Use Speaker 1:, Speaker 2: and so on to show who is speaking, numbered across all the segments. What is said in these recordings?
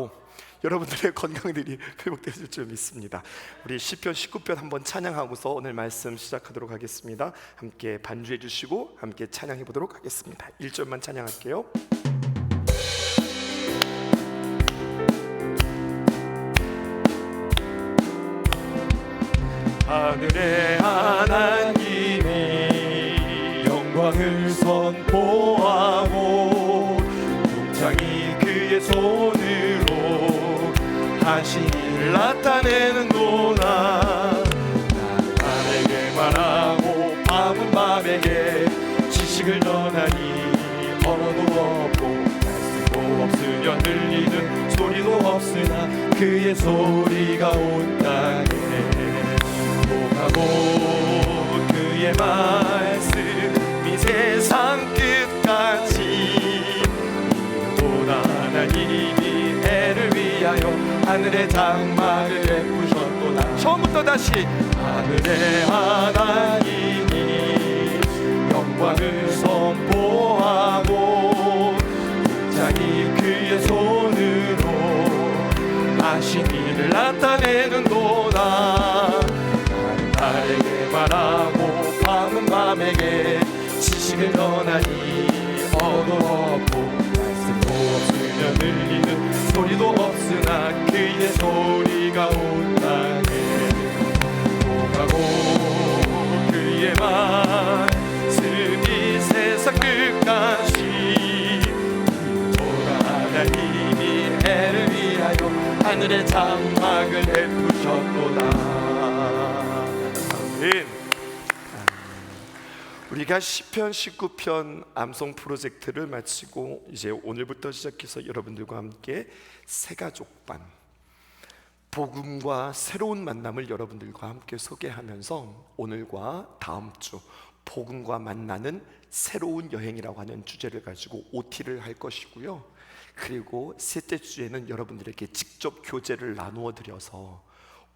Speaker 1: 임하고 여러분들의 건강들이 회복되실 줄 믿습니다. 우리 시편 19편 한번 찬양하고서 오늘 말씀 시작하도록 하겠습니다. 함께 반주해 주시고 함께 찬양해 보도록 하겠습니다. 1절만 찬양할게요. 하늘의 하나님이 영광을 선포하고 풍창이 그의 손으로 하신 일을 나타내는도다. 나는 밤에게 말하고 밤은 밤에게 지식을 전하니 언어도 없고 말씀도 없으며 들리는 소리도 없으나 그의 소리가 온 땅에 하고 그의 말씀이 세상 끝까지 이루도다. 하나님이 애를 위하여 하늘의 장막을 베푸셨도다. 처음부터 다시 하늘의 하나님이 영광을 선포하고 풍창이 그의 손으로 하신 일을 나타내는도다. 나에게 말하고 밤은 밤에게 지식을 전하니 언어도 없고 말씀도 없으며 들리는 소리도 없으나 그의 소리가 온 땅에 오가고 그의 말씀이 세상 끝까지 이루도다. 하나님이 애를 위하여 하늘의 장막을 베푸셨도다. 우리가 시편 19편 암송 프로젝트를 마치고 이제 오늘부터 시작해서 여러분들과 함께 새가족반 복음과 새로운 만남을 여러분들과 함께 소개하면서 오늘과 다음 주 복음과 만나는 새로운 여행이라고 하는 주제를 가지고 OT를 할 것이고요. 그리고 셋째 주에는 여러분들에게 직접 교제를 나누어 드려서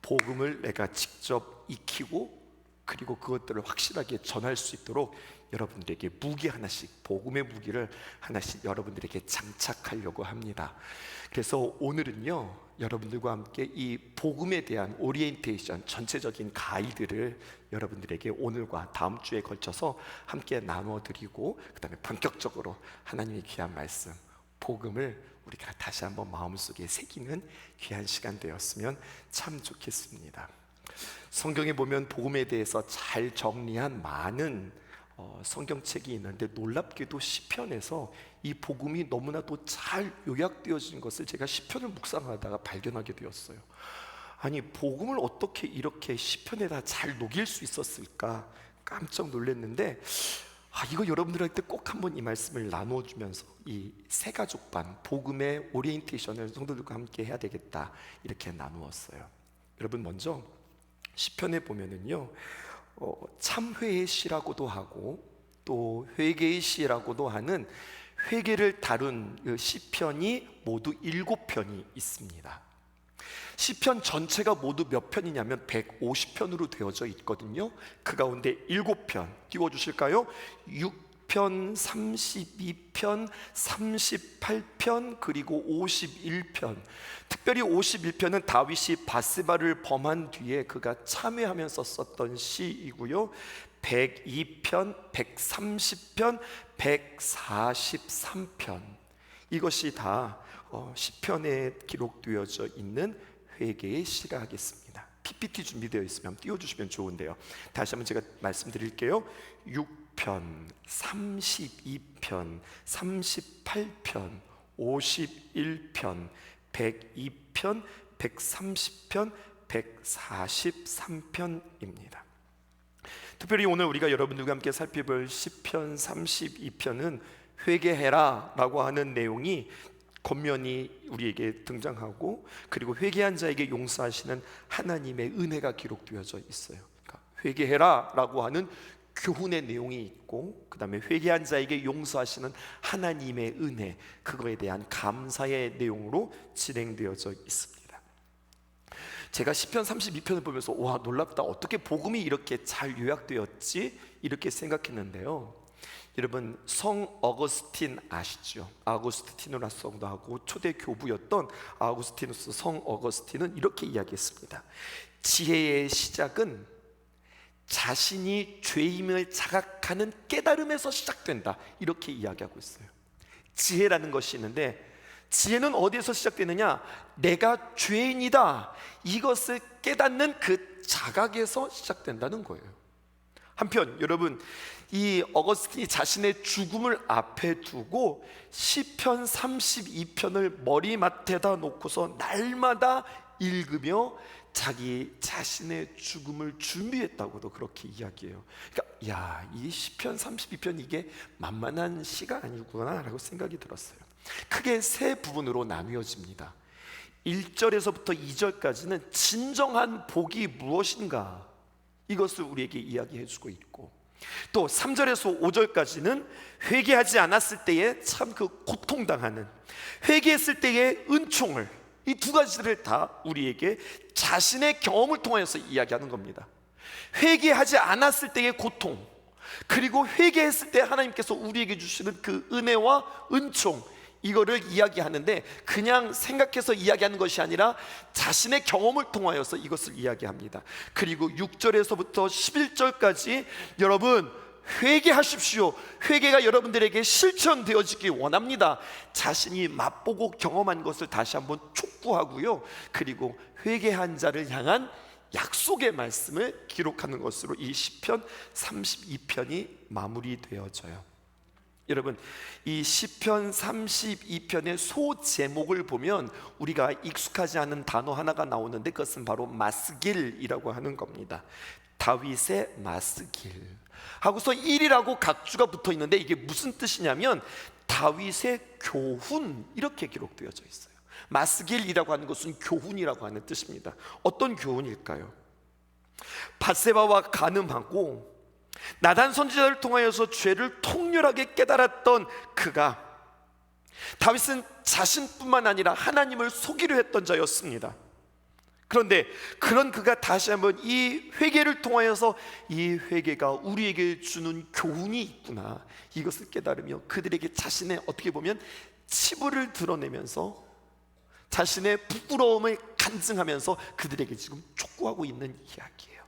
Speaker 1: 복음을 내가 직접 익히고 그리고 그것들을 확실하게 전할 수 있도록 여러분들에게 무기 하나씩, 복음의 무기를 하나씩 여러분들에게 장착하려고 합니다. 그래서 오늘은요, 여러분들과 함께 이 복음에 대한 오리엔테이션, 전체적인 가이드를 여러분들에게 오늘과 다음 주에 걸쳐서 함께 나누어 드리고, 그 다음에 본격적으로 하나님의 귀한 말씀, 복음을 우리가 다시 한번 마음속에 새기는 귀한 시간 되었으면 참 좋겠습니다. 성경에 보면 복음에 대해서 잘 정리한 많은 성경책이 있는데 놀랍게도 시편에서 이 복음이 너무나도 잘 요약되어진 것을 제가 시편을 묵상하다가 발견하게 되었어요. 아니, 복음을 어떻게 이렇게 시편에다 잘 녹일 수 있었을까 깜짝 놀랐는데, 이거 여러분들한테 꼭 한번 이 말씀을 나눠주면서 이 새가족반 복음의 오리엔테이션을 성도들과 함께 해야 되겠다 이렇게 나누었어요. 여러분, 먼저 시편에 보면은요, 참회의 시라고도 하고 또 회개의 시라고도 하는 회개를 다룬 시편이 모두 7편이 있습니다. 시편 전체가 모두 몇 편이냐면 150편으로 되어져 있거든요. 그 가운데 7편 띄워주실까요? 6편, 32편, 38편, 그리고 51편. 특별히 51편은 다윗이 바스바를 범한 뒤에 그가 참회하면서 썼던 시이고요. 102편, 130편, 143편, 이것이 다 시편에 기록되어져 있는 회개의 시라 하겠습니다. PPT 준비되어 있으면 띄워주시면 좋은데요. 다시 한번 제가 말씀드릴게요. 6편, 32편, 38편, 51편, 102편, 130편, 143편입니다. 특별히 오늘 우리가 여러분들과 함께 살펴볼 시편 32편은 회개해라 라고 하는 내용이 겉면이 우리에게 등장하고, 그리고 회개한 자에게 용서하시는 하나님의 은혜가 기록되어져 있어요. 그러니까 회개해라 라고 하는 교훈의 내용이 있고, 그 다음에 회개한 자에게 용서하시는 하나님의 은혜, 그거에 대한 감사의 내용으로 진행되어져 있습니다. 제가 시편 32편을 보면서 와, 놀랍다, 어떻게 복음이 이렇게 잘 요약되었지? 이렇게 생각했는데요, 여러분, 성 어거스틴 아시죠? 아구스티누스도 하고 초대 교부였던 아구스티누스 성 어거스틴은 이렇게 이야기했습니다. 지혜의 시작은 자신이 죄임을 자각하는 깨달음에서 시작된다, 이렇게 이야기하고 있어요. 지혜라는 것이 있는데, 지혜는 어디에서 시작되느냐? 내가 죄인이다, 이것을 깨닫는 그 자각에서 시작된다는 거예요. 한편 여러분, 이 어거스틴이 자신의 죽음을 앞에 두고 시편 32편을 머리맡에다 놓고서 날마다 읽으며 자기 자신의 죽음을 준비했다고도 그렇게 이야기해요. 그러니까 이 시편 32편 이게 만만한 시가 아니구나 라고 생각이 들었어요. 크게 세 부분으로 나뉘어집니다. 1절에서부터 2절까지는 진정한 복이 무엇인가, 이것을 우리에게 이야기해주고 있고, 또 3절에서 5절까지는 회개하지 않았을 때에 참 그 고통당하는, 회개했을 때의 은총을, 이 두 가지를 다 우리에게 자신의 경험을 통해서 이야기하는 겁니다. 회개하지 않았을 때의 고통, 그리고 회개했을 때 하나님께서 우리에게 주시는 그 은혜와 은총, 이거를 이야기하는데 그냥 생각해서 이야기하는 것이 아니라 자신의 경험을 통하여서 이것을 이야기합니다. 그리고 6절에서부터 11절까지 여러분 회개하십시오, 회개가 여러분들에게 실천되어지기 원합니다, 자신이 맛보고 경험한 것을 다시 한번 촉구하고요, 그리고 회개한 자를 향한 약속의 말씀을 기록하는 것으로 이 시편 32편이 마무리되어져요. 여러분, 이 시편 32편의 소제목을 보면 우리가 익숙하지 않은 단어 하나가 나오는데, 그것은 바로 마스길이라고 하는 겁니다. 다윗의 마스길 하고서 1이라고 각주가 붙어 있는데, 이게 무슨 뜻이냐면 다윗의 교훈, 이렇게 기록되어져 있어요. 마스길이라고 하는 것은 교훈이라고 하는 뜻입니다. 어떤 교훈일까요? 밧세바와 간음하고 나단 선지자를 통하여서 죄를 통렬하게 깨달았던 그가, 다윗은 자신뿐만 아니라 하나님을 속이려 했던 자였습니다. 그런데 그런 그가 다시 한번 이 회개를 통하여서 이 회개가 우리에게 주는 교훈이 있구나, 이것을 깨달으며 그들에게 자신의 어떻게 보면 치부를 드러내면서 자신의 부끄러움을 간증하면서 그들에게 지금 촉구하고 있는 이야기예요.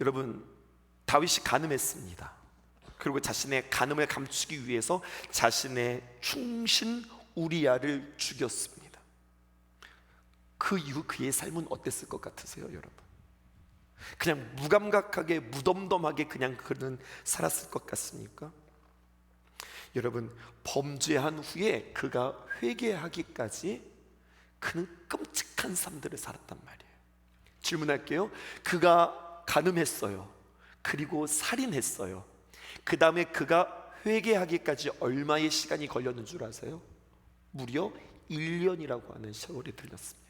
Speaker 1: 여러분, 다윗이 간음했습니다. 그리고 자신의 간음을 감추기 위해서 자신의 충신 우리야를 죽였습니다. 그 이후 그의 삶은 어땠을 것 같으세요, 여러분? 그냥 무감각하게 무덤덤하게 그냥 그는 살았을 것 같습니까? 여러분, 범죄한 후에 그가 회개하기까지 그는 끔찍한 삶들을 살았단 말이에요. 질문할게요. 그가 간음했어요. 그리고 살인했어요. 그 다음에 그가 회개하기까지 얼마의 시간이 걸렸는 줄 아세요? 무려 1년이라고 하는 세월이 들렸습니다.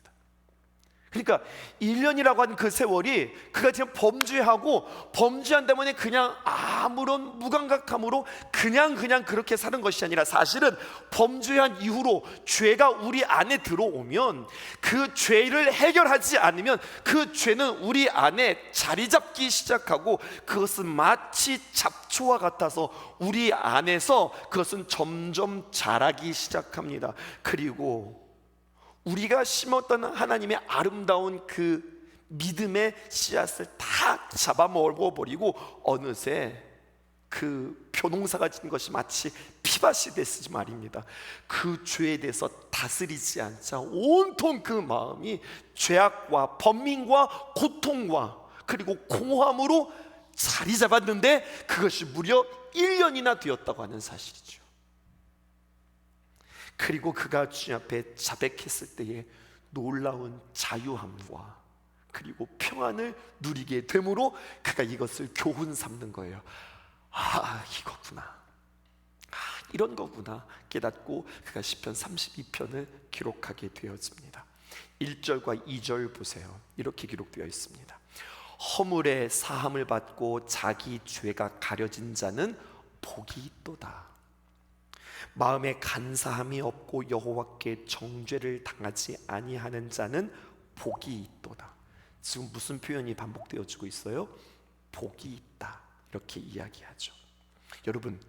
Speaker 1: 그러니까 1년이라고 하는 그 세월이 그가 지금 범죄한 때문에 그냥 아무런 무감각함으로 그냥 그렇게 사는 것이 아니라, 사실은 범죄한 이후로 죄가 우리 안에 들어오면 그 죄를 해결하지 않으면 그 죄는 우리 안에 자리 잡기 시작하고, 그것은 마치 잡초와 같아서 우리 안에서 그것은 점점 자라기 시작합니다. 그리고 우리가 심었던 하나님의 아름다운 그 믿음의 씨앗을 다 잡아먹어버리고 어느새 그 표농사가 진 것이 마치 피밭이 됐으지 말입니다. 그 죄에 대해서 다스리지 않자 온통 그 마음이 죄악과 번민과 고통과 그리고 공허함으로 자리 잡았는데, 그것이 무려 1년이나 되었다고 하는 사실이죠. 그리고 그가 주님 앞에 자백했을 때에 놀라운 자유함과 그리고 평안을 누리게 되므로 그가 이것을 교훈 삼는 거예요. 이거구나, 이런 거구나 깨닫고 그가 시편 32편을 기록하게 되어집니다. 1절과 2절 보세요. 이렇게 기록되어 있습니다. 허물의 사함을 받고 자기 죄가 가려진 자는 복이 있도다. 마음에 간사함이 없고 여호와께 정죄를 당하지 아니하는 자는 복이 있도다. 지금 무슨 표현이 반복되어지고 있어요? 복이 있다, 이렇게 이야기하죠. 여러분,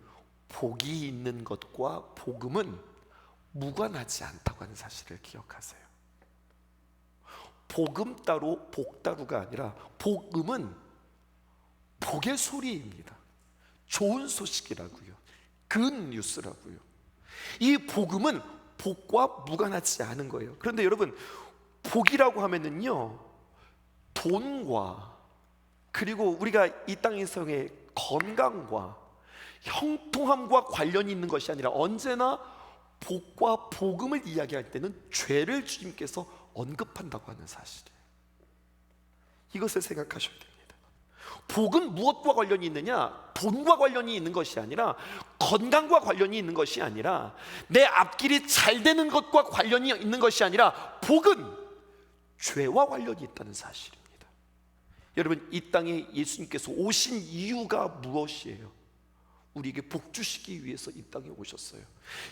Speaker 1: 복이 있는 것과 복음은 무관하지 않다고 하는 사실을 기억하세요. 복음 따로 복 따로가 아니라 복음은 복의 소리입니다. 좋은 소식이라고요. 굿뉴스라고요. 이 복음은 복과 무관하지 않은 거예요. 그런데 여러분, 복이라고 하면은요, 돈과 그리고 우리가 이 땅에서의 건강과 형통함과 관련이 있는 것이 아니라 언제나 복과 복음을 이야기할 때는 죄를 주님께서 언급한다고 하는 사실이에요. 이것을 생각하셔야 됩니다. 복은 무엇과 관련이 있느냐? 돈과 관련이 있는 것이 아니라, 건강과 관련이 있는 것이 아니라, 내 앞길이 잘 되는 것과 관련이 있는 것이 아니라, 복은 죄와 관련이 있다는 사실입니다. 여러분, 이 땅에 예수님께서 오신 이유가 무엇이에요? 우리에게 복 주시기 위해서 이 땅에 오셨어요.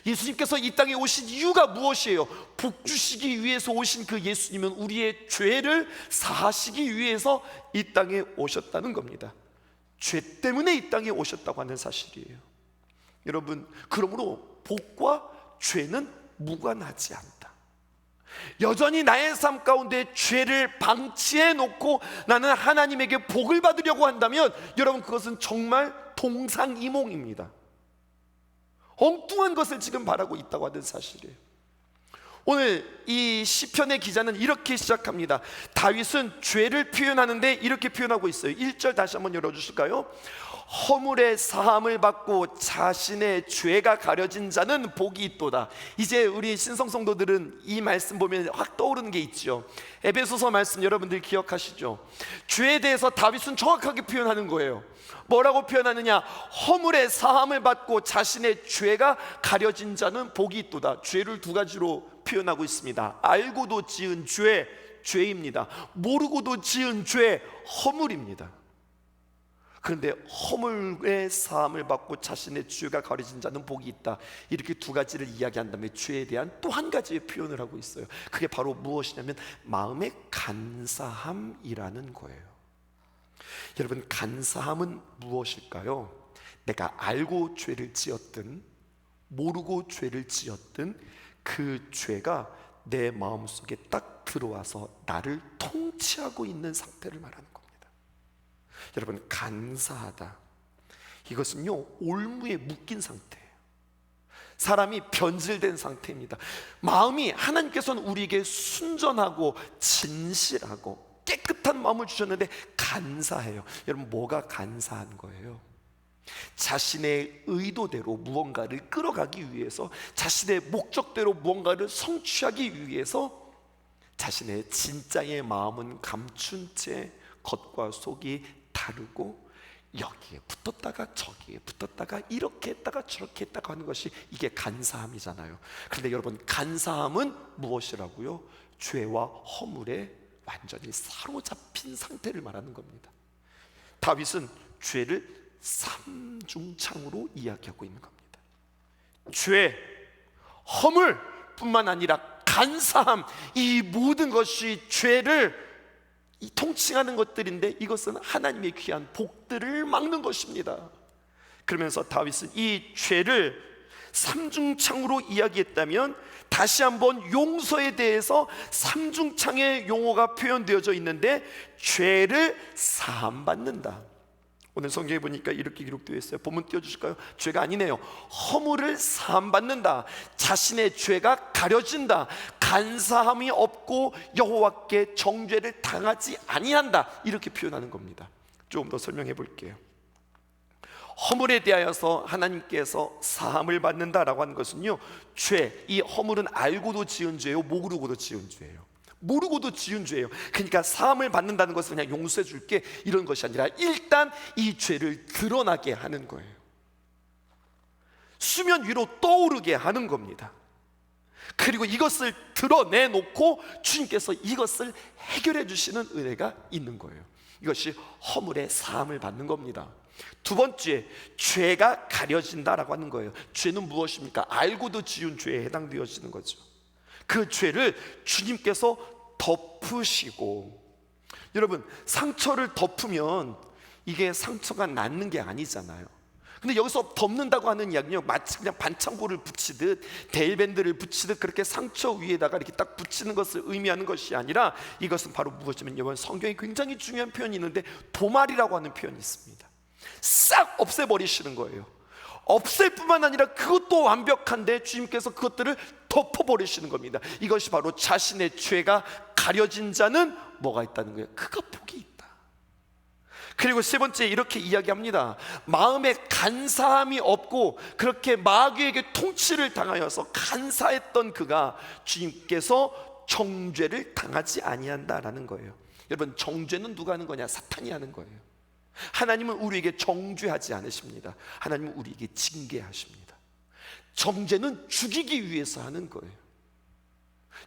Speaker 1: 예수님께서 이 땅에 오신 이유가 무엇이에요? 복 주시기 위해서 오신 그 예수님은 우리의 죄를 사하시기 위해서 이 땅에 오셨다는 겁니다. 죄 때문에 이 땅에 오셨다고 하는 사실이에요. 여러분, 그러므로 복과 죄는 무관하지 않다. 여전히 나의 삶 가운데 죄를 방치해 놓고 나는 하나님에게 복을 받으려고 한다면, 여러분, 그것은 정말 동상이몽입니다. 엉뚱한 것을 지금 바라고 있다고 하는 사실이에요. 오늘 이 시편의 기자는 이렇게 시작합니다. 다윗은 죄를 표현하는데 이렇게 표현하고 있어요. 1절 다시 한번 열어주실까요? 허물의 사함을 받고 자신의 죄가 가려진 자는 복이 있도다. 이제 우리 신성성도들은 이 말씀 보면 확 떠오르는 게 있죠. 에베소서 말씀 여러분들 기억하시죠? 죄에 대해서 다윗은 정확하게 표현하는 거예요. 뭐라고 표현하느냐? 허물의 사함을 받고 자신의 죄가 가려진 자는 복이 있도다. 죄를 두 가지로 표현하고 있습니다. 알고도 지은 죄, 죄입니다. 모르고도 지은 죄, 허물입니다. 그런데 허물의 사함을 받고 자신의 죄가 가려진 자는 복이 있다, 이렇게 두 가지를 이야기한 다음에 죄에 대한 또 한 가지의 표현을 하고 있어요. 그게 바로 무엇이냐면 마음의 간사함이라는 거예요. 여러분, 간사함은 무엇일까요? 내가 알고 죄를 지었든 모르고 죄를 지었든 그 죄가 내 마음속에 딱 들어와서 나를 통치하고 있는 상태를 말하는 겁니다. 여러분, 간사하다, 이것은요 올무에 묶인 상태예요. 사람이 변질된 상태입니다. 마음이, 하나님께서는 우리에게 순전하고 진실하고 깨끗한 마음을 주셨는데 간사해요. 여러분, 뭐가 간사한 거예요? 자신의 의도대로 무언가를 끌어가기 위해서, 자신의 목적대로 무언가를 성취하기 위해서 자신의 진짜의 마음은 감춘 채 겉과 속이 다르고 여기에 붙었다가 저기에 붙었다가 이렇게 했다가 저렇게 했다가 하는 것이 이게 간사함이잖아요. 그런데 여러분, 간사함은 무엇이라고요? 죄와 허물에 완전히 사로잡힌 상태를 말하는 겁니다. 다윗은 죄를 삼중창으로 이야기하고 있는 겁니다. 죄, 허물 뿐만 아니라 간사함, 이 모든 것이 죄를 통칭하는 것들인데, 이것은 하나님의 귀한 복들을 막는 것입니다. 그러면서 다윗은 이 죄를 삼중창으로 이야기했다면, 다시 한번 용서에 대해서 삼중창의 용어가 표현되어져 있는데, 죄를 사함받는다. 오늘 성경에 보니까 이렇게 기록되어 있어요. 본문 띄워주실까요? 죄가 아니네요. 허물을 사함받는다. 자신의 죄가 가려진다. 간사함이 없고 여호와께 정죄를 당하지 아니한다, 이렇게 표현하는 겁니다. 조금 더 설명해 볼게요. 허물에 대하여서 하나님께서 사함을 받는다라고 하는 것은요, 죄, 이 허물은 알고도 지은 죄예요, 모르고도 지은 죄예요. 모르고도 지은 죄예요. 그러니까 사함을 받는다는 것은 그냥 용서해 줄게 이런 것이 아니라 일단 이 죄를 드러나게 하는 거예요. 수면 위로 떠오르게 하는 겁니다. 그리고 이것을 드러내놓고 주님께서 이것을 해결해 주시는 은혜가 있는 거예요. 이것이 허물의 사함을 받는 겁니다. 두 번째, 죄가 가려진다라고 하는 거예요. 죄는 무엇입니까? 알고도 지은 죄에 해당되어지는 거죠. 그 죄를 주님께서 덮으시고, 여러분, 상처를 덮으면 이게 상처가 낫는 게 아니잖아요. 근데 여기서 덮는다고 하는 이야기는요, 마치 그냥 반창고를 붙이듯 데일밴드를 붙이듯 그렇게 상처 위에다가 이렇게 딱 붙이는 것을 의미하는 것이 아니라, 이것은 바로 무엇이냐면, 이번 성경에 굉장히 중요한 표현이 있는데 도말이라고 하는 표현이 있습니다. 싹 없애버리시는 거예요. 없앨 뿐만 아니라 그것도 완벽한데 주님께서 그것들을 덮어버리시는 겁니다. 이것이 바로 자신의 죄가 가려진 자는 뭐가 있다는 거예요? 그가 복이 있다. 그리고 세 번째 이렇게 이야기합니다. 마음에 간사함이 없고 그렇게 마귀에게 통치를 당하여서 간사했던 그가 주님께서 정죄를 당하지 아니한다라는 거예요. 여러분, 정죄는 누가 하는 거냐? 사탄이 하는 거예요. 하나님은 우리에게 정죄하지 않으십니다. 하나님은 우리에게 징계하십니다. 정죄는 죽이기 위해서 하는 거예요.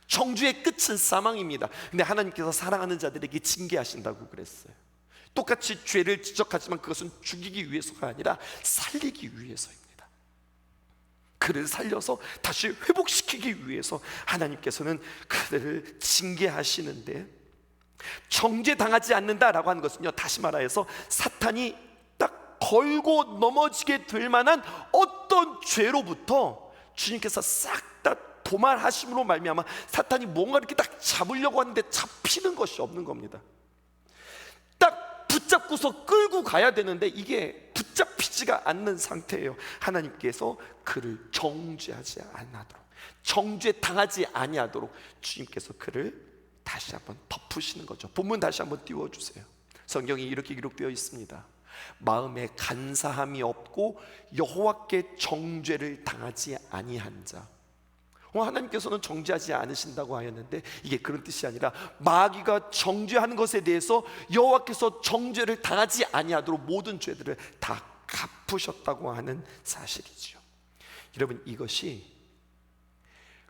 Speaker 1: 정죄의 끝은 사망입니다. 근데 하나님께서 사랑하는 자들에게 징계하신다고 그랬어요. 똑같이 죄를 지적하지만 그것은 죽이기 위해서가 아니라 살리기 위해서입니다. 그를 살려서 다시 회복시키기 위해서 하나님께서는 그들을 징계하시는데, 정죄당하지 않는다라고 하는 것은요, 다시 말하여서 사탄이 딱 걸고 넘어지게 될 만한 어떤 죄로부터 주님께서 싹 다 도말하심으로 말미암아 사탄이 뭔가 이렇게 딱 잡으려고 하는데 잡히는 것이 없는 겁니다. 딱 붙잡고서 끌고 가야 되는데 이게 붙잡히지가 않는 상태예요. 하나님께서 그를 정죄하지 아니하도록, 정죄 당하지 아니하도록 주님께서 그를 다시 한번 덮으시는 거죠. 본문 다시 한번 띄워주세요. 성경이 이렇게 기록되어 있습니다. 마음에 간사함이 없고 여호와께 정죄를 당하지 아니한 자. 하나님께서는 정죄하지 않으신다고 하였는데 이게 그런 뜻이 아니라 마귀가 정죄하는 것에 대해서 여호와께서 정죄를 당하지 아니하도록 모든 죄들을 다 갚으셨다고 하는 사실이죠. 여러분, 이것이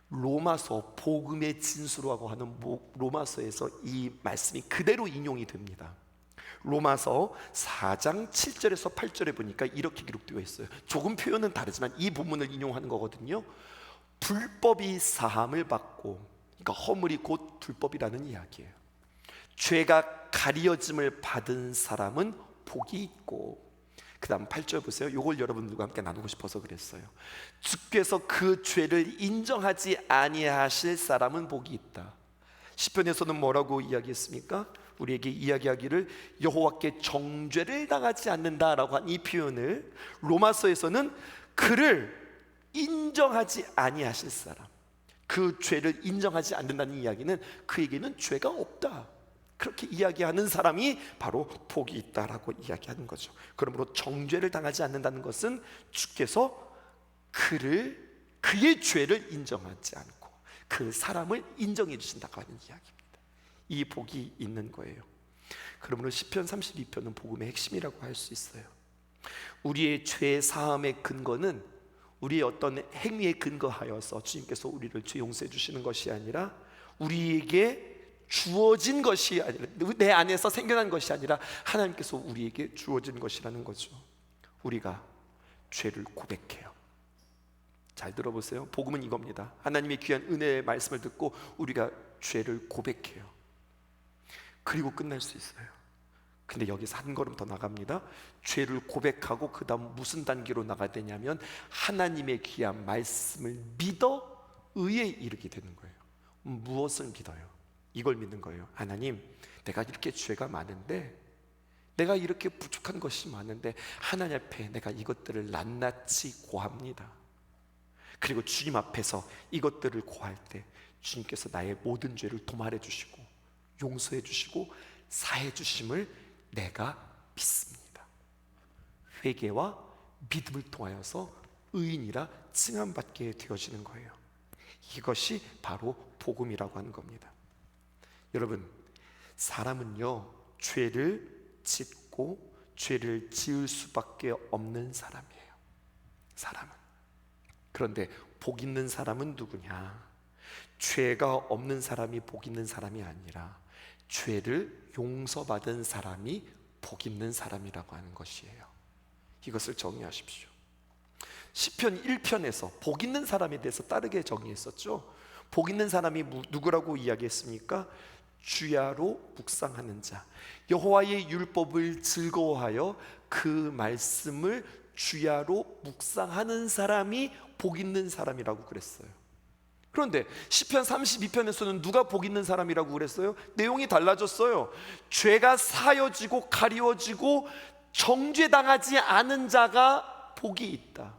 Speaker 1: 로마서 복음의 진수라고 하는 로마서에서 이 말씀이 그대로 인용이 됩니다. 로마서 4장 7절에서 8절에 보니까 이렇게 기록되어 있어요. 조금 표현은 다르지만 이 본문을 인용하는 거거든요. 불법이 사함을 받고, 그러니까 허물이 곧 불법이라는 이야기예요. 죄가 가려짐을 받은 사람은 복이 있고, 그 다음 8절 보세요. 이걸 여러분들과 함께 나누고 싶어서 그랬어요. 주께서 그 죄를 인정하지 아니하실 사람은 복이 있다. 시편에서는 뭐라고 이야기했습니까? 우리에게 이야기하기를 여호와께 정죄를 당하지 않는다라고 한 이 표현을 로마서에서는 그를 인정하지 아니하실 사람, 그 죄를 인정하지 않는다는 이야기는 그에게는 죄가 없다, 그렇게 이야기하는 사람이 바로 복이 있다라고 이야기하는 거죠. 그러므로 정죄를 당하지 않는다는 것은 주께서 그의 죄를 인정하지 않고 그 사람을 인정해 주신다고 하는 이야기입니다. 이 복이 있는 거예요. 그러므로 시편 32편은 복음의 핵심이라고 할 수 있어요. 우리의 죄 사함의 근거는 우리의 어떤 행위에 근거하여서 주님께서 우리를 죄 용서해 주시는 것이 아니라, 우리에게 주어진 것이 아니라, 내 안에서 생겨난 것이 아니라 하나님께서 우리에게 주어진 것이라는 거죠. 우리가 죄를 고백해요. 잘 들어보세요. 복음은 이겁니다. 하나님의 귀한 은혜의 말씀을 듣고 우리가 죄를 고백해요. 그리고 끝날 수 있어요. 근데 여기서 한 걸음 더 나갑니다. 죄를 고백하고 그 다음 무슨 단계로 나가야 되냐면 하나님의 귀한 말씀을 믿어 의에 이르게 되는 거예요. 무엇을 믿어요? 이걸 믿는 거예요. 하나님, 내가 이렇게 죄가 많은데, 내가 이렇게 부족한 것이 많은데 하나님 앞에 내가 이것들을 낱낱이 고합니다. 그리고 주님 앞에서 이것들을 고할 때 주님께서 나의 모든 죄를 도말해 주시고 용서해 주시고 사해 주심을 내가 믿습니다. 회개와 믿음을 통하여서 의인이라 칭함받게 되어지는 거예요. 이것이 바로 복음이라고 하는 겁니다. 여러분, 사람은요 죄를 짓고 죄를 지을 수밖에 없는 사람이에요. 사람은. 그런데 복 있는 사람은 누구냐? 죄가 없는 사람이 복 있는 사람이 아니라 죄를 용서받은 사람이 복 있는 사람이라고 하는 것이에요. 이것을 정의하십시오. 시편 1편에서 복 있는 사람에 대해서 다르게 정의했었죠. 복 있는 사람이 누구라고 이야기했습니까? 주야로 묵상하는 자, 여호와의 율법을 즐거워하여 그 말씀을 주야로 묵상하는 사람이 복 있는 사람이라고 그랬어요. 그런데 시편 32편에서는 누가 복 있는 사람이라고 그랬어요? 내용이 달라졌어요. 죄가 사여지고 가리워지고 정죄당하지 않은 자가 복이 있다.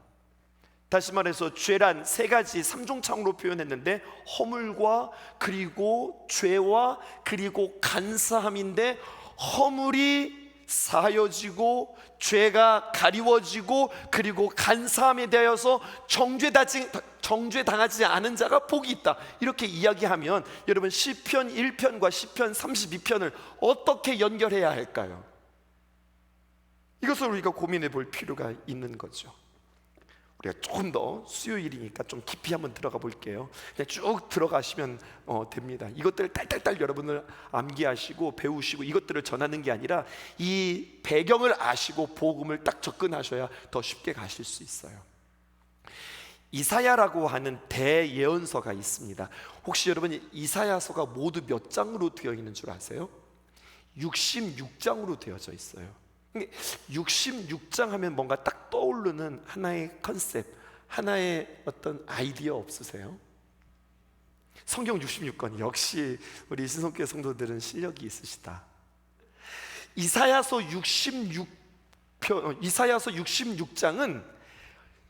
Speaker 1: 다시 말해서 죄란 세 가지 삼중창으로 표현했는데, 허물과 그리고 죄와 그리고 간사함인데, 허물이 사여지고 죄가 가리워지고 그리고 간사함에 대하여서 정죄당하지 않은 자가 복이 있다, 이렇게 이야기하면 여러분 시편 1편과 시편 32편을 어떻게 연결해야 할까요? 이것을 우리가 고민해 볼 필요가 있는 거죠. 우리가 조금 더 수요일이니까 좀 깊이 한번 들어가 볼게요. 그냥 쭉 들어가시면 됩니다. 이것들을 딸딸딸 여러분을 암기하시고 배우시고 이것들을 전하는 게 아니라 이 배경을 아시고 복음을 딱 접근하셔야 더 쉽게 가실 수 있어요. 이사야라고 하는 대예언서가 있습니다. 혹시 여러분 이사야서가 모두 몇 장으로 되어 있는 줄 아세요? 66장으로 되어져 있어요. 66장 하면 뭔가 딱 떠오르는 하나의 컨셉, 하나의 어떤 아이디어 없으세요? 성경 66권, 역시 우리 신성교회 성도들은 실력이 있으시다. 이사야서 66장은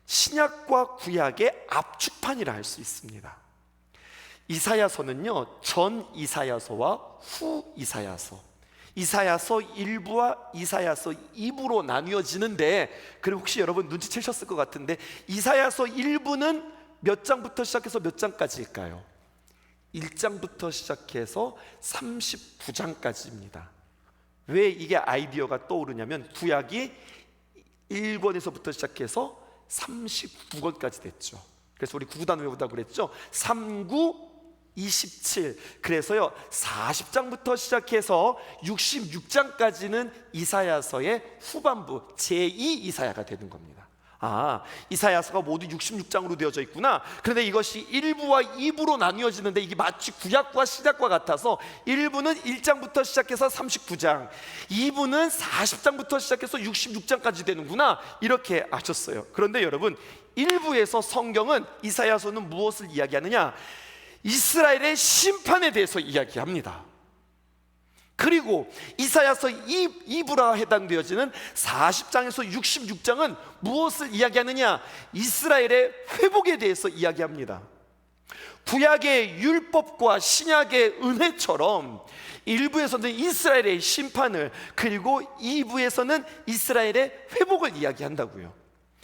Speaker 1: 신약과 구약의 압축판이라 할 수 있습니다. 이사야서는요, 전 이사야서와 후 이사야서, 이사야서 1부와 이사야서 2부로 나뉘어지는데, 그리고 혹시 여러분 눈치채셨을 것 같은데 이사야서 1부는 몇 장부터 시작해서 몇 장까지일까요? 1장부터 시작해서 39장까지입니다. 왜 이게 아이디어가 떠오르냐면 구약이 1권에서부터 시작해서 39권까지 됐죠. 그래서 우리 구구단 외우다 그랬죠. 39, 27, 그래서요 40장부터 시작해서 66장까지는 이사야서의 후반부 제2 이사야가 되는 겁니다. 아, 이사야서가 모두 66장으로 되어져 있구나. 그런데 이것이 1부와 2부로 나뉘어지는데 이게 마치 구약과 신약과 같아서 1부는 1장부터 시작해서 39장, 2부는 40장부터 시작해서 66장까지 되는구나, 이렇게 아셨어요. 그런데 여러분 1부에서 성경은 이사야서는 무엇을 이야기하느냐? 이스라엘의 심판에 대해서 이야기합니다. 그리고 이사야서 2부라 해당되어지는 40장에서 66장은 무엇을 이야기하느냐? 이스라엘의 회복에 대해서 이야기합니다. 구약의 율법과 신약의 은혜처럼 1부에서는 이스라엘의 심판을, 그리고 2부에서는 이스라엘의 회복을 이야기한다고요.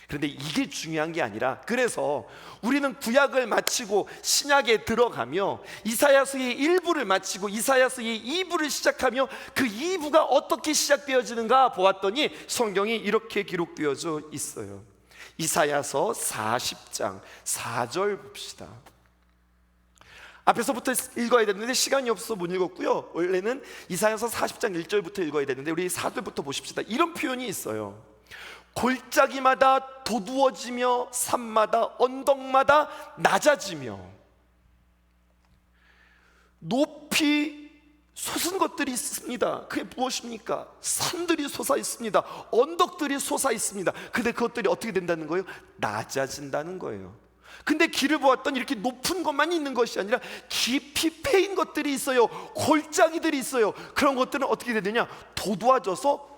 Speaker 1: 그런데 이게 중요한 게 아니라, 그래서 우리는 구약을 마치고 신약에 들어가며 이사야서의 1부를 마치고 이사야서의 2부를 시작하며 그 2부가 어떻게 시작되어지는가 보았더니 성경이 이렇게 기록되어져 있어요. 이사야서 40장 4절 봅시다. 앞에서부터 읽어야 되는데 시간이 없어서 못 읽었고요. 원래는 이사야서 40장 1절부터 읽어야 되는데 우리 4절부터 보십시다. 이런 표현이 있어요. 골짜기마다 도두어지며 산마다 언덕마다 낮아지며 높이 솟은 것들이 있습니다. 그게 무엇입니까? 산들이 솟아 있습니다. 언덕들이 솟아 있습니다. 근데 그것들이 어떻게 된다는 거예요? 낮아진다는 거예요. 근데 길을 보았더니 이렇게 높은 것만 있는 것이 아니라 깊이 패인 것들이 있어요. 골짜기들이 있어요. 그런 것들은 어떻게 되느냐? 도두어져서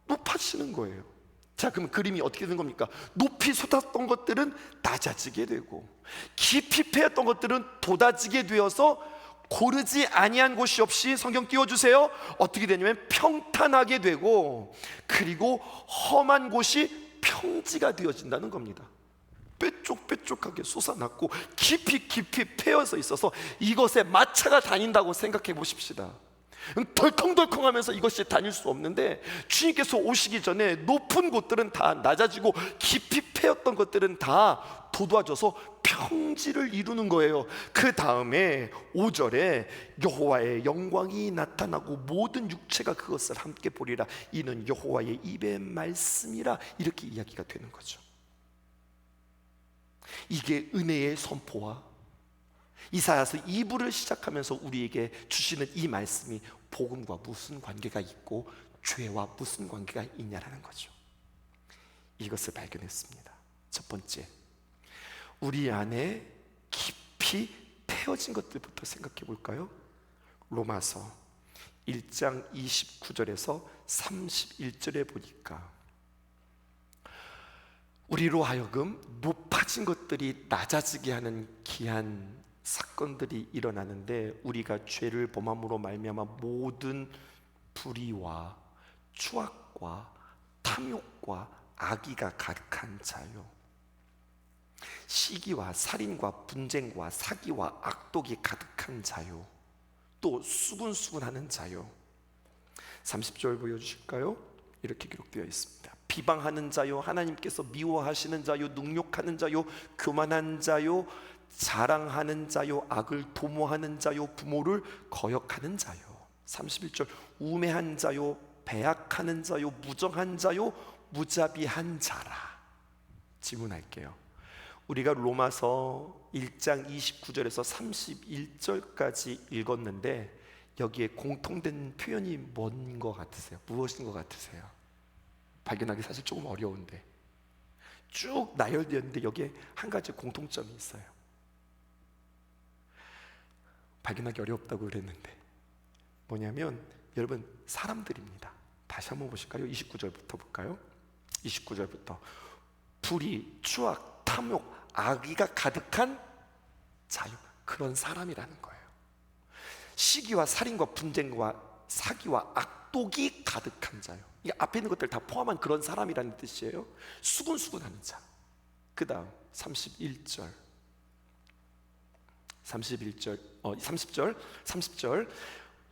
Speaker 1: 높아지는 거예요. 자, 그럼 그림이 어떻게 된 겁니까? 높이 솟았던 것들은 낮아지게 되고 깊이 패였던 것들은 돋아지게 되어서 고르지 아니한 곳이 없이, 성경 띄워주세요, 어떻게 되냐면 평탄하게 되고, 그리고 험한 곳이 평지가 되어진다는 겁니다. 뾰족뾰족하게 솟아났고 깊이 패여서 있어서 이것에 마차가 다닌다고 생각해 보십시다. 덜컹덜컹하면서 이것이 다닐 수 없는데 주님께서 오시기 전에 높은 곳들은 다 낮아지고 깊이 패였던 것들은 다 돋아져서 평지를 이루는 거예요. 그 다음에 5절에 여호와의 영광이 나타나고 모든 육체가 그것을 함께 보리라. 이는 여호와의 입의 말씀이라. 이렇게 이야기가 되는 거죠. 이게 은혜의 선포와 이사야서 2부를 시작하면서 우리에게 주시는 이 말씀이 복음과 무슨 관계가 있고 죄와 무슨 관계가 있냐라는 거죠. 이것을 발견했습니다. 첫 번째, 우리 안에 깊이 태어진 것들부터 생각해 볼까요? 로마서 1장 29절에서 31절에 보니까 우리로 하여금 높아진 것들이 낮아지게 하는 기한 사건들이 일어나는데, 우리가 죄를 범함으로 말미암아 모든 불의와 추악과 탐욕과 악의가 가득한 자요, 시기와 살인과 분쟁과 사기와 악독이 가득한 자요, 또 수군수군하는 자요. 30절 보여주실까요? 이렇게 기록되어 있습니다. 비방하는 자요, 하나님께서 미워하시는 자요, 능욕하는 자요, 교만한 자요, 자랑하는 자요, 악을 도모하는 자요, 부모를 거역하는 자요. 31절, 우매한 자요, 배약하는 자요, 무정한 자요, 무자비한 자라. 질문할게요. 우리가 로마서 1장 29절에서 31절까지 읽었는데 여기에 공통된 표현이 뭔 것 같으세요? 무엇인 것 같으세요? 발견하기 사실 조금 어려운데 쭉 나열되었는데 여기에 한 가지 공통점이 있어요. 발견하기 어렵다고 그랬는데 뭐냐면, 여러분, 사람들입니다. 다시 한번 보실까요? 29절부터 볼까요? 29절부터 불의, 추악, 탐욕, 악의가 가득한 자유, 그런 사람이라는 거예요. 시기와 살인과 분쟁과 사기와 악독이 가득한 자요, 이 앞에 있는 것들 다 포함한 그런 사람이라는 뜻이에요. 수군수군하는 자. 그 다음 30절, 30절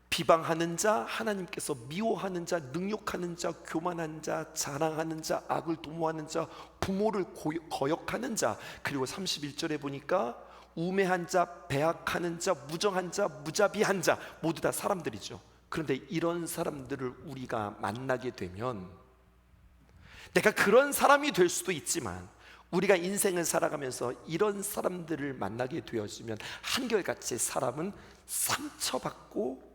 Speaker 1: 비방하는 자, 하나님께서 미워하는 자, 능욕하는 자, 교만한 자, 자랑하는 자, 악을 도모하는 자, 부모를 거역하는 자. 그리고 31절에 보니까 우매한 자, 배악하는 자, 무정한 자, 무자비한 자, 모두 다 사람들이죠. 그런데 이런 사람들을 우리가 만나게 되면, 내가 그런 사람이 될 수도 있지만 우리가 인생을 살아가면서 이런 사람들을 만나게 되어지면 한결같이 사람은 상처받고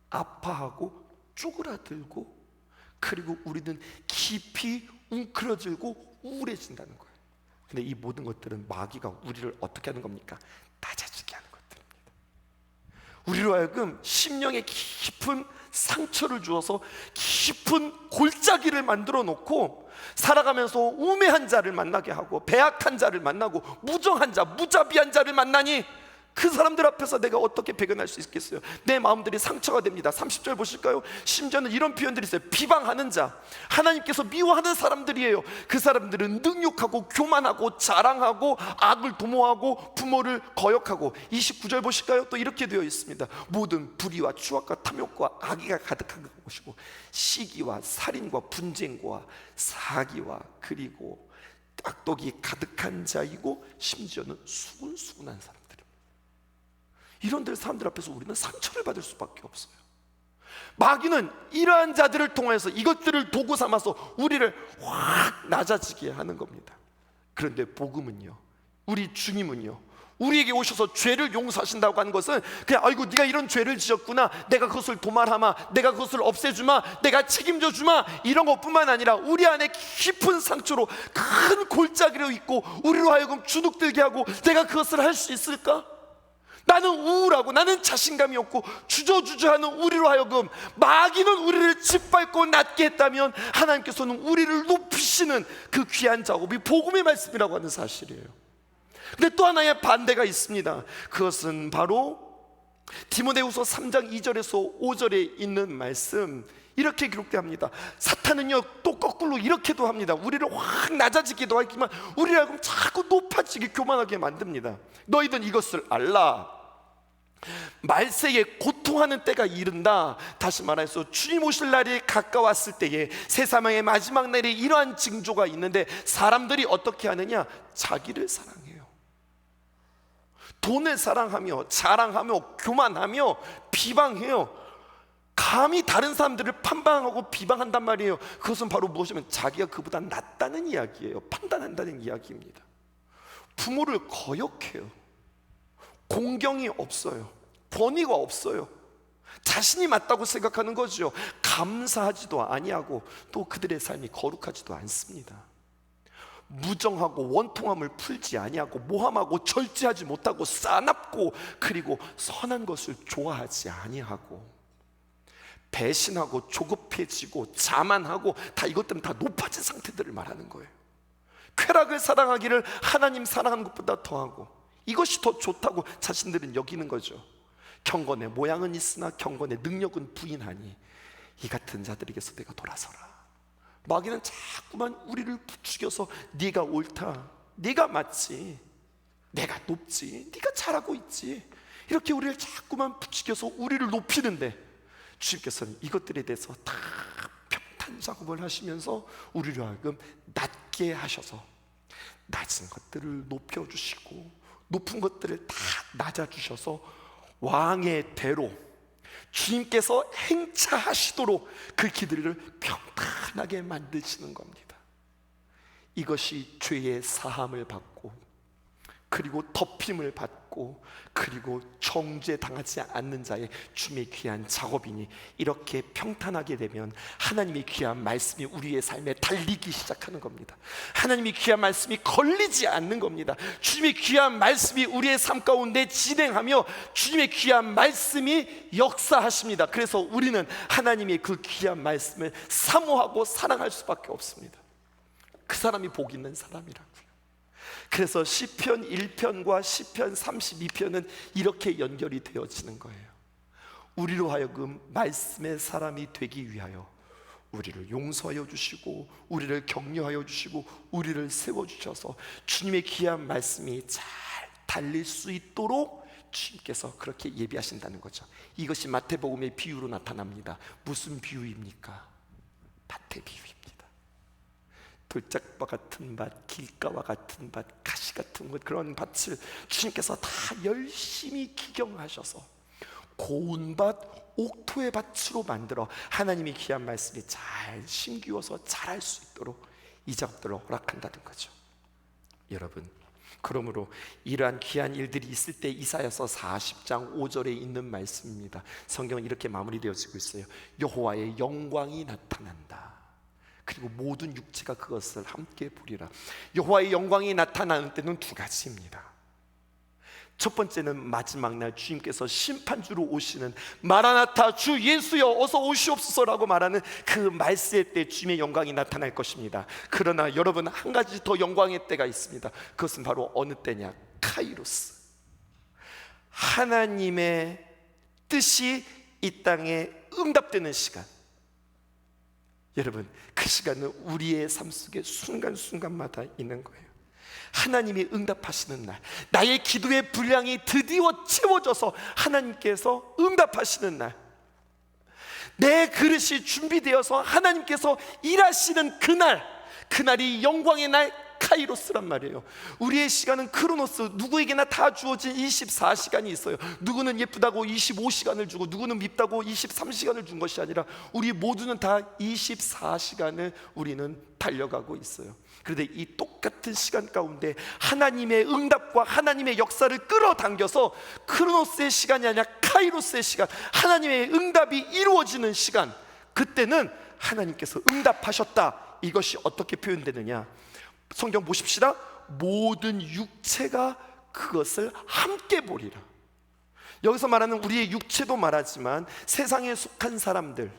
Speaker 1: 아파하고 쪼그라들고, 그리고 우리는 깊이 웅크러들고 우울해진다는 거예요. 근데 이 모든 것들은 마귀가 우리를 어떻게 하는 겁니까? 낮아지게 하는 것들입니다. 우리로 하여금 심령에 깊은 상처를 주어서 깊은 골짜기를 만들어 놓고 살아가면서 우매한 자를 만나게 하고, 배악한 자를 만나고, 무정한 자, 무자비한 자를 만나니 그 사람들 앞에서 내가 어떻게 배견할 수 있겠어요? 내 마음들이 상처가 됩니다. 30절 보실까요? 심지어는 이런 표현들이 있어요. 비방하는 자, 하나님께서 미워하는 사람들이에요. 그 사람들은 능욕하고 교만하고 자랑하고 악을 도모하고 부모를 거역하고. 29절 보실까요? 또 이렇게 되어 있습니다. 모든 불의와 추악과 탐욕과 악의가 가득한 것이고, 시기와 살인과 분쟁과 사기와 그리고 악독이 가득한 자이고, 심지어는 수군수군한 사람. 이런 사람들 앞에서 우리는 상처를 받을 수밖에 없어요. 마귀는 이러한 자들을 통해서 이것들을 도구 삼아서 우리를 확 낮아지게 하는 겁니다. 그런데 복음은요, 우리 주님은요, 우리에게 오셔서 죄를 용서하신다고 하는 것은 그냥 아이고 네가 이런 죄를 지었구나, 내가 그것을 도말하마, 내가 그것을 없애주마, 내가 책임져 주마, 이런 것뿐만 아니라 우리 안에 깊은 상처로 큰 골짜기로 있고 우리로 하여금 주눅들게 하고, 내가 그것을 할 수 있을까? 나는 우울하고 나는 자신감이 없고 주저주저하는 우리로 하여금 마귀는 우리를 짓밟고 낮게 했다면, 하나님께서는 우리를 높이시는 그 귀한 작업이 복음의 말씀이라고 하는 사실이에요. 근데 또 하나의 반대가 있습니다. 그것은 바로 디모데후서 3장 2절에서 5절에 있는 말씀, 이렇게 기록됩니다. 사탄은요 또 거꾸로 이렇게도 합니다. 우리를 확 낮아지기도 하지만 우리를 하여금 자꾸 높아지게 교만하게 만듭니다. 너희는 이것을 알라, 말세에 고통하는 때가 이른다. 다시 말해서 주님 오실 날이 가까웠을 때에 세상의 마지막 날에 이러한 징조가 있는데, 사람들이 어떻게 하느냐? 자기를 사랑해요. 돈을 사랑하며 자랑하며 교만하며 비방해요. 감히 다른 사람들을 판단하고 비방한단 말이에요. 그것은 바로 무엇이면 자기가 그보다 낫다는 이야기예요. 판단한다는 이야기입니다. 부모를 거역해요. 공경이 없어요. 권위가 없어요. 자신이 맞다고 생각하는 거죠. 감사하지도 아니하고 또 그들의 삶이 거룩하지도 않습니다. 무정하고 원통함을 풀지 아니하고 모함하고 절제하지 못하고 싸납고 그리고 선한 것을 좋아하지 아니하고 배신하고 조급해지고 자만하고 다 이것들은 다 높아진 상태들을 말하는 거예요. 쾌락을 사랑하기를 하나님 사랑하는 것보다 더하고 이것이 더 좋다고 자신들은 여기는 거죠. 경건의 모양은 있으나 경건의 능력은 부인하니 이 같은 자들에게서 내가 돌아서라. 마귀는 자꾸만 우리를 부추겨서 네가 옳다, 네가 맞지, 내가 높지, 네가 잘하고 있지, 이렇게 우리를 자꾸만 부추겨서 우리를 높이는데 주님께서는 이것들에 대해서 다 평탄 작업을 하시면서 우리로 하여금 낮게 하셔서 낮은 것들을 높여주시고 높은 것들을 다 낮아주셔서 왕의 대로 주님께서 행차하시도록 그 길들을 평탄하게 만드시는 겁니다. 이것이 죄의 사함을 받고 그리고 덮임을 받고 그리고 정죄당하지 않는 자의 주님의 귀한 작업이니, 이렇게 평탄하게 되면 하나님의 귀한 말씀이 우리의 삶에 달리기 시작하는 겁니다. 하나님의 귀한 말씀이 걸리지 않는 겁니다. 주님의 귀한 말씀이 우리의 삶 가운데 진행하며 주님의 귀한 말씀이 역사하십니다. 그래서 우리는 하나님의 그 귀한 말씀을 사모하고 사랑할 수밖에 없습니다. 그 사람이 복 있는 사람이라고요. 그래서 시편 1편과 시편 32편은 이렇게 연결이 되어지는 거예요. 우리로 하여금 말씀의 사람이 되기 위하여 우리를 용서하여 주시고 우리를 격려하여 주시고 우리를 세워주셔서 주님의 귀한 말씀이 잘 달릴 수 있도록 주님께서 그렇게 예비하신다는 거죠. 이것이 마태복음의 비유로 나타납니다. 무슨 비유입니까? 밭의 비유입니다. 돌짝밭 같은 밭, 길가와 같은 밭, 가시 같은 것, 그런 밭을 주님께서 다 열심히 기경하셔서 고운 밭, 옥토의 밭으로 만들어 하나님의 귀한 말씀이 잘 심기워서 자랄 수 있도록 이 작업들을 허락한다는 거죠. 여러분, 그러므로 이러한 귀한 일들이 있을 때 이사야서 40장 5절에 있는 말씀입니다. 성경은 이렇게 마무리되어지고 있어요. 여호와의 영광이 나타난다. 그리고 모든 육체가 그것을 함께 보리라. 여호와의 영광이 나타나는 때는 두 가지입니다. 첫 번째는 마지막 날 주님께서 심판주로 오시는 마라나타 주 예수여 어서 오시옵소서라고 말하는 그 말세의 때 주님의 영광이 나타날 것입니다. 그러나 여러분, 한 가지 더 영광의 때가 있습니다. 그것은 바로 어느 때냐? 카이로스. 하나님의 뜻이 이 땅에 응답되는 시간. 여러분, 그 시간은 우리의 삶 속에 순간순간마다 있는 거예요. 하나님이 응답하시는 날, 나의 기도의 분량이 드디어 채워져서 하나님께서 응답하시는 날, 내 그릇이 준비되어서 하나님께서 일하시는 그날, 그날이 영광의 날, 카이로스란 말이에요. 우리의 시간은 크로노스, 누구에게나 다 주어진 24시간이 있어요. 누구는 예쁘다고 25시간을 주고 누구는 밉다고 23시간을 준 것이 아니라 우리 모두는 다 24시간을 우리는 달려가고 있어요. 그런데 이 똑같은 시간 가운데 하나님의 응답과 하나님의 역사를 끌어당겨서 크로노스의 시간이 아니라 카이로스의 시간, 하나님의 응답이 이루어지는 시간, 그때는 하나님께서 응답하셨다. 이것이 어떻게 표현되느냐? 성경 보십시다. 모든 육체가 그것을 함께 보리라. 여기서 말하는 우리의 육체도 말하지만 세상에 속한 사람들,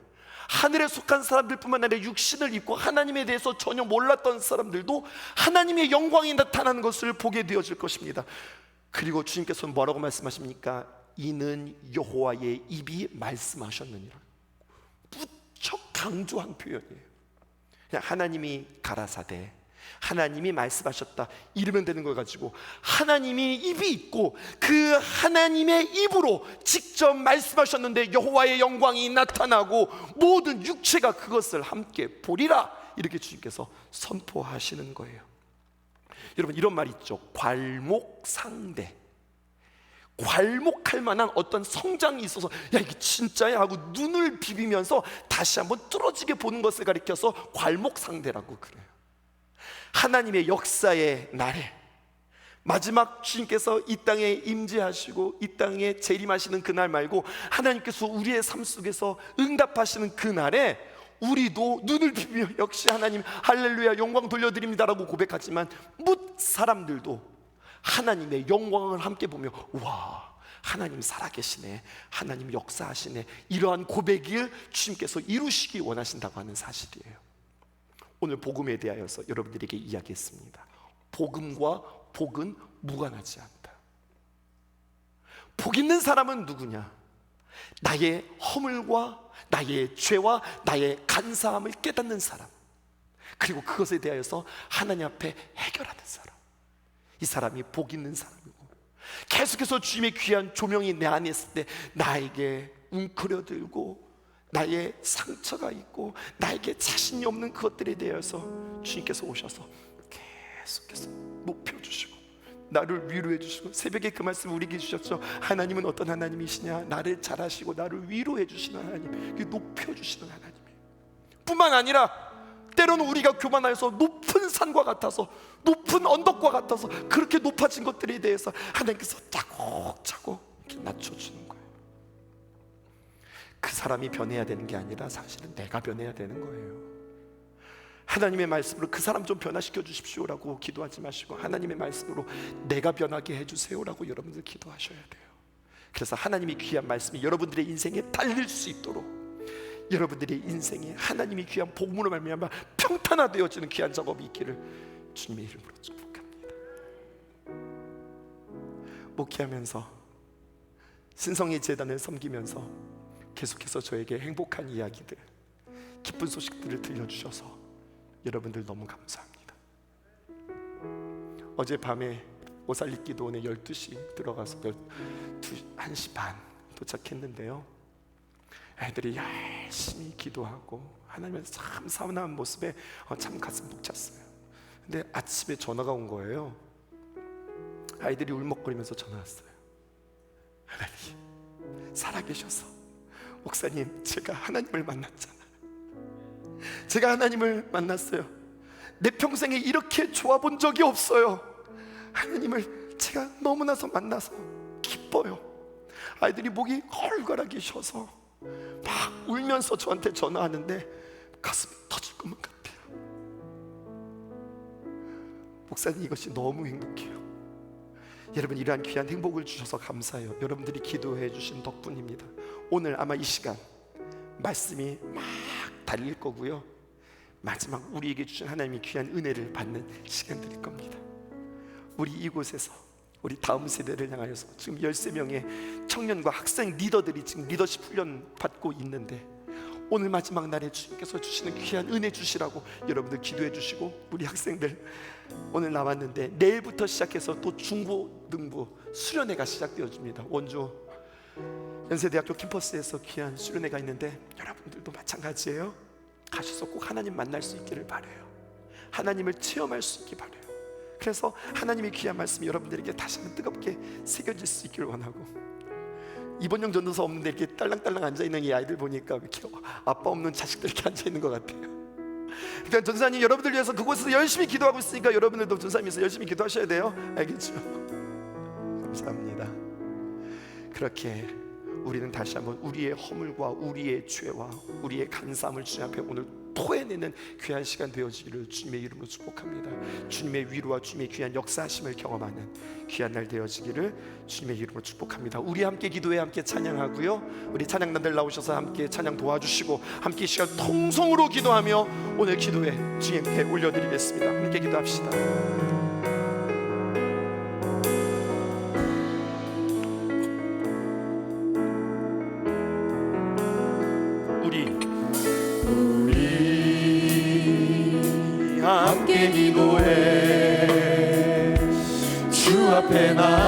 Speaker 1: 하늘에 속한 사람들뿐만 아니라 육신을 입고 하나님에 대해서 전혀 몰랐던 사람들도 하나님의 영광이 나타나는 것을 보게 되어질 것입니다. 그리고 주님께서는 뭐라고 말씀하십니까? 이는 여호와의 입이 말씀하셨느니라. 무척 강조한 표현이에요. 그냥 하나님이 가라사대, 하나님이 말씀하셨다 이러면 되는 걸 가지고 하나님이 입이 있고 그 하나님의 입으로 직접 말씀하셨는데 여호와의 영광이 나타나고 모든 육체가 그것을 함께 보리라, 이렇게 주님께서 선포하시는 거예요. 여러분, 이런 말 있죠. 괄목상대. 괄목할 만한 어떤 성장이 있어서 야 이게 진짜야 하고 눈을 비비면서 다시 한번 뚫어지게 보는 것을 가리켜서 괄목상대라고 그래요. 하나님의 역사의 날에 마지막 주님께서 이 땅에 임재하시고 이 땅에 재림하시는 그날 말고 하나님께서 우리의 삶 속에서 응답하시는 그날에 우리도 눈을 비비며 역시 하나님 할렐루야 영광 돌려드립니다라고 고백하지만 뭇 사람들도 하나님의 영광을 함께 보며 와, 하나님 살아계시네, 하나님 역사하시네, 이러한 고백을 주님께서 이루시기 원하신다고 하는 사실이에요. 오늘 복음에 대하여서 여러분들에게 이야기했습니다. 복음과 복은 무관하지 않다. 복 있는 사람은 누구냐? 나의 허물과 나의 죄와 나의 간사함을 깨닫는 사람, 그리고 그것에 대하여서 하나님 앞에 해결하는 사람, 이 사람이 복 있는 사람이고, 계속해서 주님의 귀한 조명이 내 안에 있을 때 나에게 웅크려들고 나의 상처가 있고 나에게 자신이 없는 그것들에 대해서 주님께서 오셔서 계속해서 높여주시고 나를 위로해 주시고, 새벽에 그 말씀 우리에게 주셨죠. 하나님은 어떤 하나님이시냐? 나를 잘 아시고 나를 위로해 주시는 하나님, 높여주시는 하나님 뿐만 아니라 때로는 우리가 교만하여서 높은 산과 같아서, 높은 언덕과 같아서 그렇게 높아진 것들에 대해서 하나님께서 차곡차곡 이렇게 낮춰주는 거예요. 그 사람이 변해야 되는 게 아니라 사실은 내가 변해야 되는 거예요. 하나님의 말씀으로 그 사람 좀 변화시켜 주십시오라고 기도하지 마시고 하나님의 말씀으로 내가 변하게 해주세요라고 여러분들 기도하셔야 돼요. 그래서 하나님의 귀한 말씀이 여러분들의 인생에 달릴 수 있도록, 여러분들의 인생에 하나님이 귀한 복음으로 말미암아 평탄화되어지는 귀한 작업이 있기를 주님의 이름으로 축복합니다. 목회하면서 신성의 재단을 섬기면서 계속해서 저에게 행복한 이야기들, 기쁜 소식들을 들려주셔서 여러분들 너무 감사합니다. 어젯밤에 오살리 기도원에 12시 들어가서 1시 반 도착했는데요, 애들이 열심히 기도하고 하나님의 참 사운한 모습에 참 가슴 벅찼어요. 근데 아침에 전화가 온 거예요. 아이들이 울먹거리면서 전화 왔어요. 하나님 살아계셔서, 목사님 제가 하나님을 만났잖아, 제가 하나님을 만났어요. 내 평생에 이렇게 좋아 본 적이 없어요. 하나님을 제가 너무나서 만나서 기뻐요. 아이들이 목이 헐거하게 쉬어서 막 울면서 저한테 전화하는데 가슴이 터질 것만 같아요. 목사님 이것이 너무 행복해요. 여러분 이러한 귀한 행복을 주셔서 감사해요. 여러분들이 기도해 주신 덕분입니다. 오늘 아마 이 시간 말씀이 막 달릴 거고요, 마지막 우리에게 주신 하나님의 귀한 은혜를 받는 시간들일 겁니다. 우리 이곳에서 우리 다음 세대를 향하여서 지금 13명의 청년과 학생 리더들이 지금 리더십 훈련 받고 있는데, 오늘 마지막 날에 주님께서 주시는 귀한 은혜 주시라고 여러분들 기도해 주시고, 우리 학생들 오늘 나왔는데 내일부터 시작해서 또 중고등부 수련회가 시작되어집니다. 원주 연세대학교 캠퍼스에서 귀한 수련회가 있는데 여러분들도 마찬가지예요. 가셔서 꼭 하나님 만날 수 있기를 바라요. 하나님을 체험할 수 있기 바라요. 그래서 하나님의 귀한 말씀이 여러분들에게 다시 한번 뜨겁게 새겨질 수 있기를 원하고, 이번영 전도사 없는데 이렇게 딸랑딸랑 앉아있는 이 아이들 보니까 이렇게 아빠 없는 자식들 이렇게 앉아있는 것 같아요. 그러니까 전사님 여러분들 위해서 그곳에서 열심히 기도하고 있으니까 여러분들도 전사님에서 열심히 기도하셔야 돼요. 알겠죠? 감사합니다. 그렇게 우리는 다시 한번 우리의 허물과 우리의 죄와 우리의 간사함을 주님 앞에 오늘 토해내는 귀한 시간 되어지기를 주님의 이름으로 축복합니다. 주님의 위로와 주님의 귀한 역사하심을 경험하는 귀한 날 되어지기를 주님의 이름으로 축복합니다. 우리 함께 기도해 함께 찬양하고요, 우리 찬양단들 나오셔서 함께 찬양 도와주시고 함께 이 시간 통성으로 기도하며 오늘 기도에 주님께 올려드리겠습니다. 함께 기도합시다.
Speaker 2: 함께 기도해 주 앞에 나